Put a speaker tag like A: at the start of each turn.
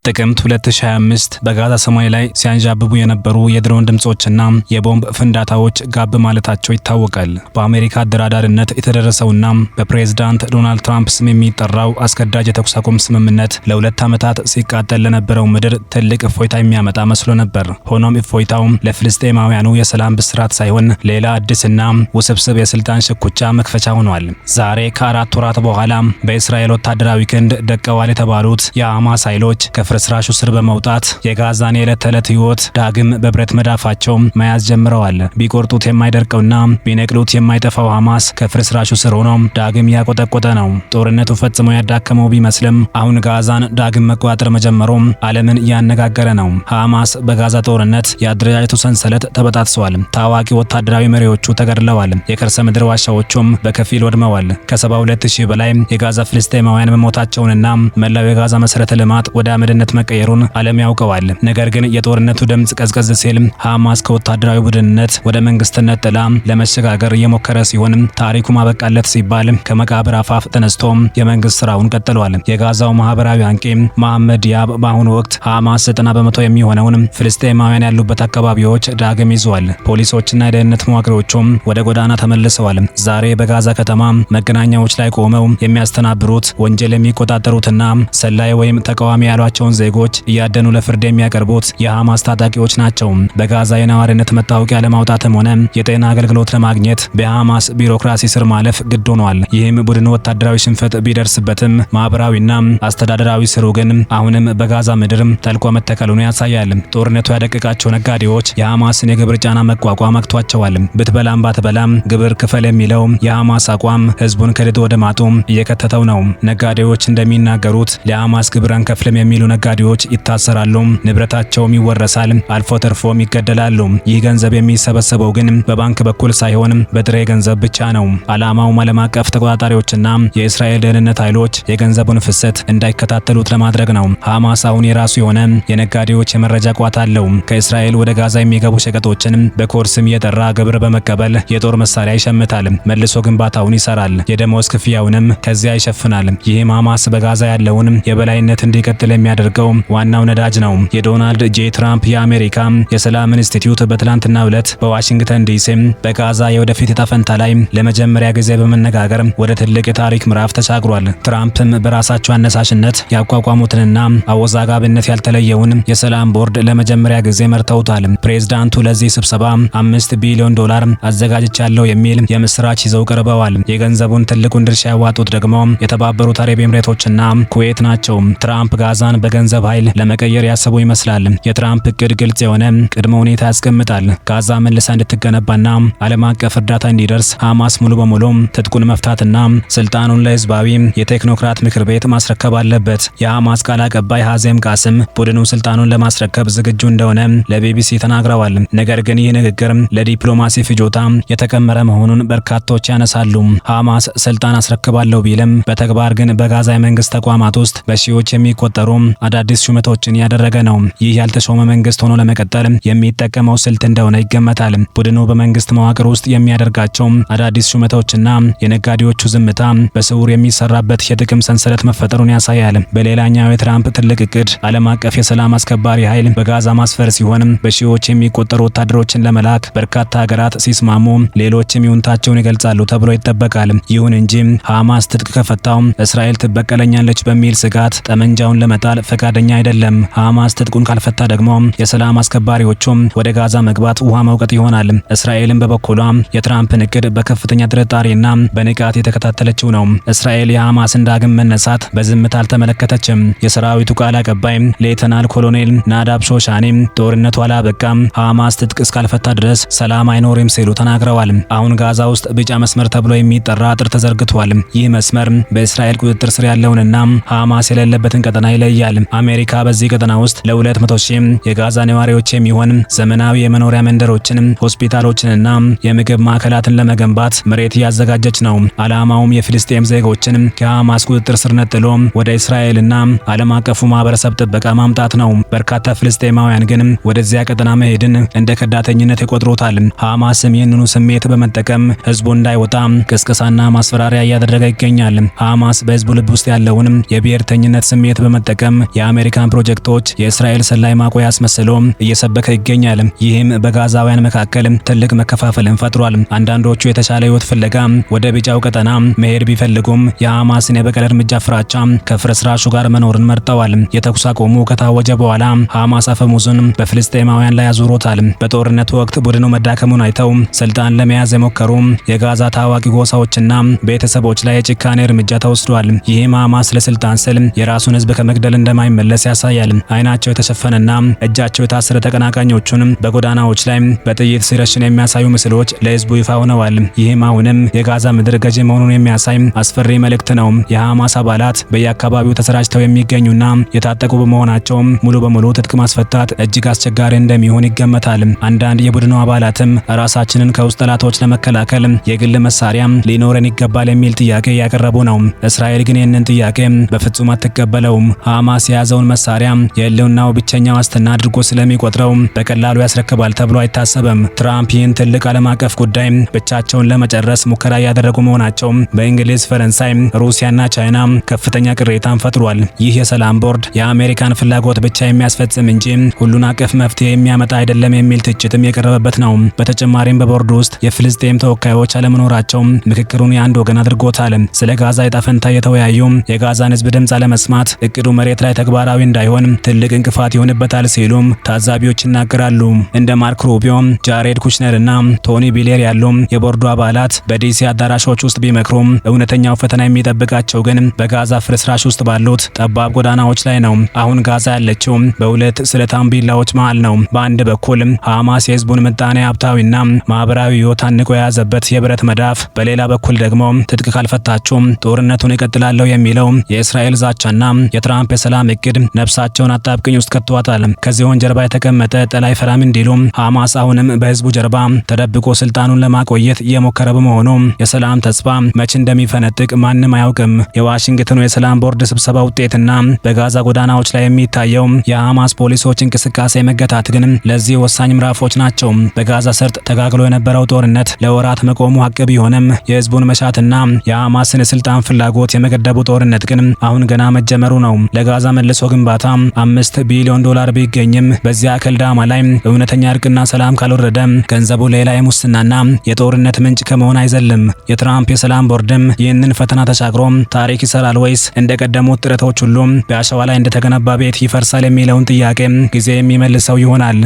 A: ጥቅምት 2025 በጋዛ ሰማይ ላይ ሲያንዣብቡ የነበሩ የድሮን ድምጾችና የቦምብ ፍንዳታዎች ጋብ ማለታቸው ይታወቃል። በአሜሪካ አደራዳሪነት የተደረሰውና በፕሬዝዳንት ዶናልድ ትራምፕ ስም የሚጠራው አስገዳጅ የተኩስ አቁም ስምምነት ለሁለት ዓመታት ሲቃጠል ለነበረው ምድር ትልቅ እፎይታ የሚያመጣ መስሎ ነበር። ሆኖም እፎይታው ለፍልስጤማውያኑ የሰላም ብስራት ሳይሆን ሌላ አዲስና ውስብስብ የስልጣን ሽኩቻ መክፈቻ ሆኗል። ዛሬ ከ4 ወራት በኋላ በእስራኤል ወታደራዊ ክንድ ደቀዋል የተባሉት የሐማስ ኃይሎች ፍርስራሹ ስር በመውጣት የጋዛን የዕለት ተዕለት ህይወት ዳግም በብረት መዳፋቸው መያዝ ጀምረዋል። ቢቆርጡት የማይደርቀውና ቢነቅሉት የማይጠፋው ሐማስ ከፍርስራሹ ስር ሆኖ ዳግም ያቆጠቆጠ ነው። ጦርነቱ ፈጽሞ ያዳከመው ቢመስልም አሁን ጋዛን ዳግም መቆጣጠር መጀመሩ ዓለምን እያነጋገረ ነው። ሐማስ በጋዛ ጦርነት የአደረጃጀቱ ሰንሰለት ተበጣጥሷል። ታዋቂ ወታደራዊ መሪዎቹ ተገድለዋል። የከርሰ ምድር ዋሻዎቹም በከፊል ወድመዋል። ከ72000 በላይ የጋዛ ፍልስጤማውያን መሞታቸውንና መላው የጋዛ መሰረተ ልማት ወደ አመድነት መቀየሩን ዓለም ያውቀዋል። ነገር ግን የጦርነቱ ድምጽ ቀዝቀዝ ሲል ሐማስ ከወታደራዊ ቡድንነት ወደ መንግስትነት ጥላ ለመሸጋገር እየሞከረ ሲሆን ታሪኩ ማበቃለት ሲባል ከመቃብር አፋፍ ተነስቶ የመንግስት ስራውን ቀጥሏል። የጋዛው ማህበራዊ አንቂ መሐመድ ዲያብ በአሁኑ ወቅት ሐማስ 90% የሚሆነውን ፍልስጤማውያን ያሉበት አካባቢዎች ዳግም ይዟል። ፖሊሶችና የደህንነት መዋቅሮቹም ወደ ጎዳና ተመልሰዋል። ዛሬ በጋዛ ከተማ መገናኛዎች ላይ ቆመው የሚያስተናብሩት ወንጀል የሚቆጣጠሩትና ሰላይ ወይም ተቃዋሚ ያሏቸውን ዜጎች እያደኑ ለፍርድ የሚያቀርቡት የሐማስ ታጣቂዎች ናቸው። በጋዛ የነዋሪነት መታወቂያ ለማውጣትም ሆነ የጤና አገልግሎት ለማግኘት በሐማስ ቢሮክራሲ ስር ማለፍ ግድ ሆኗል። ይህም ቡድኑ ወታደራዊ ሽንፈት ቢደርስበትም ማህበራዊና አስተዳደራዊ ስሩ ግን አሁንም በጋዛ ምድር ጠልቆ መተከሉን ያሳያል። ጦርነቱ ያደቀቃቸው ነጋዴዎች የሐማስን የግብር ጫና መቋቋም አቅቷቸዋል። ብትበላም ባትበላም ግብር ክፈል የሚለው የሐማስ አቋም ህዝቡን ከድጥ ወደ ማጡ እየከተተው ነው። ነጋዴዎች እንደሚናገሩት ለሐማስ ግብር አንከፍልም የሚሉ ነጋዴዎች ይታሰራሉ፣ ንብረታቸውም ይወረሳል፣ አልፎ ተርፎም ይገደላሉ። ይህ ገንዘብ የሚሰበሰበው ግን በባንክ በኩል ሳይሆን በጥሬ ገንዘብ ብቻ ነው። ዓላማውም ዓለም አቀፍ ተቆጣጣሪዎችና የእስራኤል ደህንነት ኃይሎች የገንዘቡን ፍሰት እንዳይከታተሉት ለማድረግ ነው። ሐማስ አሁን የራሱ የሆነ የነጋዴዎች የመረጃ ቋት አለው። ከእስራኤል ወደ ጋዛ የሚገቡ ሸቀጦችን በኮድ ስም እየጠራ ግብር በመቀበል የጦር መሳሪያ ይሸምታል፣ መልሶ ግንባታውን ይሰራል፣ የደሞዝ ክፍያውንም ከዚያ ይሸፍናል። ይህም ሐማስ በጋዛ ያለውን የበላይነት እንዲቀጥል የሚያደርገው ዋናው ነዳጅ ነው። የዶናልድ ጄ ትራምፕ የአሜሪካ የሰላም ኢንስቲትዩት በትላንትናው ዕለት በዋሽንግተን ዲሲ በጋዛ የወደፊት ዕጣ ፈንታ ላይ ለመጀመሪያ ጊዜ በመነጋገር ወደ ትልቅ የታሪክ ምዕራፍ ተሻግሯል። ትራምፕም በራሳቸው አነሳሽነት ያቋቋሙትንና አወዛጋቢነት ያልተለየውን የሰላም ቦርድ ለመጀመሪያ ጊዜ መርተውታል። ፕሬዝዳንቱ ለዚህ ስብሰባ $5 ቢሊዮን አዘጋጅቻለሁ የሚል የምስራች ይዘው ቀርበዋል። የገንዘቡን ትልቁን ድርሻ ያዋጡት ደግሞ የተባበሩት አረብ ኤምሬቶችና ኩዌት ናቸው። ትራምፕ ጋዛን በገንዘብ ኃይል ለመቀየር ያሰቡ ይመስላል። የትራምፕ እቅድ ግልጽ የሆነ ቅድመ ሁኔታ ያስቀምጣል። ጋዛ መልሳ እንድትገነባና ዓለም አቀፍ እርዳታ እንዲደርስ ሐማስ ሙሉ በሙሉ ትጥቁን መፍታትና ስልጣኑን ለህዝባዊ የቴክኖክራት ምክር ቤት ማስረከብ አለበት። የሐማስ ቃል አቀባይ ሐዜም ቃስም ቡድኑ ስልጣኑን ለማስረከብ ዝግጁ እንደሆነ ለቢቢሲ ተናግረዋል። ነገር ግን ይህ ንግግር ለዲፕሎማሲ ፍጆታ የተቀመረ መሆኑን በርካቶች ያነሳሉ። ሐማስ ስልጣን አስረክባለሁ ቢልም በተግባር ግን በጋዛ የመንግስት ተቋማት ውስጥ በሺዎች የሚቆጠሩ አዳዲስ ሹመቶችን ያደረገ ነው። ይህ ያልተሾመ መንግስት ሆኖ ለመቀጠል የሚጠቀመው ስልት እንደሆነ ይገመታል። ቡድኑ በመንግስት መዋቅር ውስጥ የሚያደርጋቸው አዳዲስ ሹመቶችና የነጋዴዎቹ ዝምታ በስውር የሚሰራበት የጥቅም ሰንሰለት መፈጠሩን ያሳያል። በሌላኛው የትራምፕ ትልቅ እቅድ ዓለም አቀፍ የሰላም አስከባሪ ኃይል በጋዛ ማስፈር ሲሆን በሺዎች የሚቆጠሩ ወታደሮችን ለመላክ በርካታ ሀገራት ሲስማሙ ሌሎችም ይሁንታቸውን ይገልጻሉ ተብሎ ይጠበቃል። ይሁን እንጂ ሐማስ ትጥቅ ከፈታው እስራኤል ትበቀለኛለች በሚል ስጋት ጠመንጃውን ለመጣል ፈቃደኛ አይደለም። ሐማስ ትጥቁን ካልፈታ ደግሞ የሰላም አስከባሪዎቹም ወደ ጋዛ መግባት ውሃ መውቀጥ ይሆናል። እስራኤልን በበኩሏ የትራምፕን እቅድ በከፍተኛ ጥርጣሬና በንቃት የተከታተለችው ነው። እስራኤል የሐማስን ዳግም መነሳት በዝምታ አልተመለከተችም። የሰራዊቱ ቃል አቀባይ ሌተናል ኮሎኔል ናዳብ ሾሻኒ ጦርነቱ አላበቃም፣ ሐማስ ትጥቅ እስካልፈታ ድረስ ሰላም አይኖርም ሲሉ ተናግረዋል። አሁን ጋዛ ውስጥ ቢጫ መስመር ተብሎ የሚጠራ አጥር ተዘርግቷል። ይህ መስመር በእስራኤል ቁጥጥር ስር ያለውንና ሐማስ የሌለበትን ቀጠና ይለያል። አሜሪካ በዚህ ቀጠና ውስጥ ለ200,000 የጋዛ ነዋሪዎች የሚሆን ዘመናዊ የመኖሪያ መንደሮችን፣ ሆስፒታሎችንና የምግብ ማዕከላትን ለመገንባት መሬት እያዘጋጀች ነው። ዓላማውም የፍልስጤም ዜጎችን ከሐማስ ቁጥጥር ስር ነጥሎ ወደ እስራኤልና ዓለም አቀፉ ማህበረሰብ ጥበቃ ማምጣት ነው። በርካታ ፍልስጤማውያን ግን ወደዚያ ቀጠና መሄድን እንደ ከዳተኝነት ይቆጥሩታል። ሐማስም ይህንኑ ስሜት በመጠቀም ህዝቡ እንዳይወጣ ቅስቀሳና ማስፈራሪያ እያደረገ ይገኛል። ሐማስ በህዝቡ ልብ ውስጥ ያለውን የብሔርተኝነት ስሜት በመጠቀም የአሜሪካን ፕሮጀክቶች የእስራኤል ሰላይ ማቆያ አስመስሎ እየሰበከ ይገኛል። ይህም በጋዛውያን መካከል ትልቅ መከፋፈልን ፈጥሯል። አንዳንዶቹ የተሻለ ህይወት ፍለጋ ወደ ቢጫው ቀጠና መሄድ ቢፈልጉም የሐማስን የበቀል እርምጃ ፍራቻ ከፍርስራሹ ጋር መኖርን መርጠዋል። የተኩስ አቁሙ ከታወጀ በኋላ ሐማስ አፈሙዙን በፍልስጤማውያን ላይ አዙሮታል። በጦርነቱ ወቅት ቡድኑ መዳከሙን አይተው ስልጣን ለመያዝ የሞከሩ የጋዛ ታዋቂ ጎሳዎችና ቤተሰቦች ላይ የጭካኔ እርምጃ ተወስዷል። ይህም ሐማስ ለስልጣን ስል የራሱን ህዝብ ከመግደል እንደማይመለስ ያሳያል። አይናቸው የተሸፈነና እጃቸው የታሰረ ተቀናቃኞቹን በጎዳናዎች ላይ በጥይት ሲረሽን የሚያሳዩ ምስሎች ለህዝቡ ይፋ ሆነዋል። ይህም አሁንም የጋዛ ምድር ገዢ መሆኑን የሚያሳይ አስፈሪ መልእክት ነው። የሐማስ አባላት በየአካባቢው ተሰራጭተው የሚገኙና የታጠቁ በመሆናቸው ሙሉ በሙሉ ትጥቅ ማስፈታት እጅግ አስቸጋሪ እንደሚሆን ይገመታል። አንዳንድ የቡድኑ አባላትም ራሳችንን ከውስጥ ጠላቶች ለመከላከል የግል መሳሪያ ሊኖረን ይገባል የሚል ጥያቄ ያቀረቡ ነው። እስራኤል ግን ይህንን ጥያቄ በፍጹም አትቀበለውም። ሐማስ የያዘውን መሳሪያ የህልውናው ብቸኛ ዋስትና አድርጎ ስለሚቆጥረው በቀላሉ ያስረክባል ተብሎ አይታሰብም። ትራምፕ ይህን ትልቅ ዓለም አቀፍ ጉዳይ ብቻቸውን ለመጨረስ ሙከራ እያደረጉ መሆናቸው በእንግሊዝ፣ ፈረንሳይ፣ ሩሲያና ቻይና ከፍተኛ ቅሬታን ፈጥሯል። ይህ የሰላም ቦርድ የአሜሪካን ፍላጎት ብቻ የሚያስፈጽም እንጂ ሁሉን አቀፍ መፍትሄ የሚያመጣ አይደለም የሚል ትችትም የቀረበበት ነው። በተጨማሪም በቦርዱ ውስጥ የፍልስጤም ተወካዮች አለመኖራቸው ምክክሩን የአንድ ወገን አድርጎታል። ስለ ጋዛ ዕጣ ፈንታ የተወያዩ የጋዛን ህዝብ ድምፅ አለመስማት እቅዱ መሬት ላይ ተግባራዊ እንዳይሆን ትልቅ እንቅፋት ይሆንበታል ሲሉም ታዛቢዎች ይናገራሉ። እንደ ማርክ ሩቢዮ፣ ጃሬድ ኩሽነር እና ቶኒ ቢሌር ያሉ የቦርዱ አባላት በዲሲ አዳራሾች ውስጥ ቢመክሩም እውነተኛው ፈተና የሚጠብቃቸው ግን በጋዛ ፍርስራሽ ውስጥ ባሉት ጠባብ ጎዳናዎች ላይ ነው። አሁን ጋዛ ያለችው በሁለት ስለታም ቢላዎች መሃል ነው። በአንድ በኩል ሐማስ የህዝቡን ምጣኔ ሀብታዊና ማህበራዊ ህይወት አንቆ የያዘበት የብረት መዳፍ፣ በሌላ በኩል ደግሞ ትጥቅ ካልፈታችሁ ጦርነቱን ይቀጥላለሁ የሚለው የእስራኤል ዛቻና የትራምፕ የሰላም እቅድ ነፍሳቸውን አጣብቅኝ ውስጥ ከተዋታል። ከዚሁን ጀርባ የተቀመጠ ጠላይ ፈራም እንዲሉ ሐማስ አሁንም በህዝቡ ጀርባ ተደብቆ ስልጣኑን ለማቆየት እየሞከረ በመሆኑ የሰላም ተስፋ መቼ እንደሚፈነጥቅ ማንም አያውቅም። የዋሽንግተኑ የሰላም ቦርድ ስብሰባ ውጤትና በጋዛ ጎዳናዎች ላይ የሚታየው የሐማስ ፖሊሶች እንቅስቃሴ መገታት ግን ለዚህ ወሳኝ ምዕራፎች ናቸው። በጋዛ ሰርጥ ተጋግሎ የነበረው ጦርነት ለወራት መቆሙ ሀቅ ቢሆንም የህዝቡን መሻትና የሐማስን የስልጣን ፍላጎት የመገደቡ ጦርነት ግን አሁን ገና መጀመሩ ነው። ለጋዛ መልሶ ግንባታ $5 ቢሊዮን ቢገኝም በዚያ አከልዳማ ላይ እውነተኛ እርቅና ሰላም ካልወረደ ገንዘቡ ሌላ የሙስናና የጦርነት ምንጭ ከመሆን አይዘልም። የትራምፕ የሰላም ቦርድም ይህንን ፈተና ተሻግሮ ታሪክ ይሰራል ወይስ እንደቀደሙት ጥረቶች ሁሉ በአሸዋ ላይ እንደተገነባ ቤት ይፈርሳል የሚለውን ጥያቄ ጊዜ የሚመልሰው ይሆናል።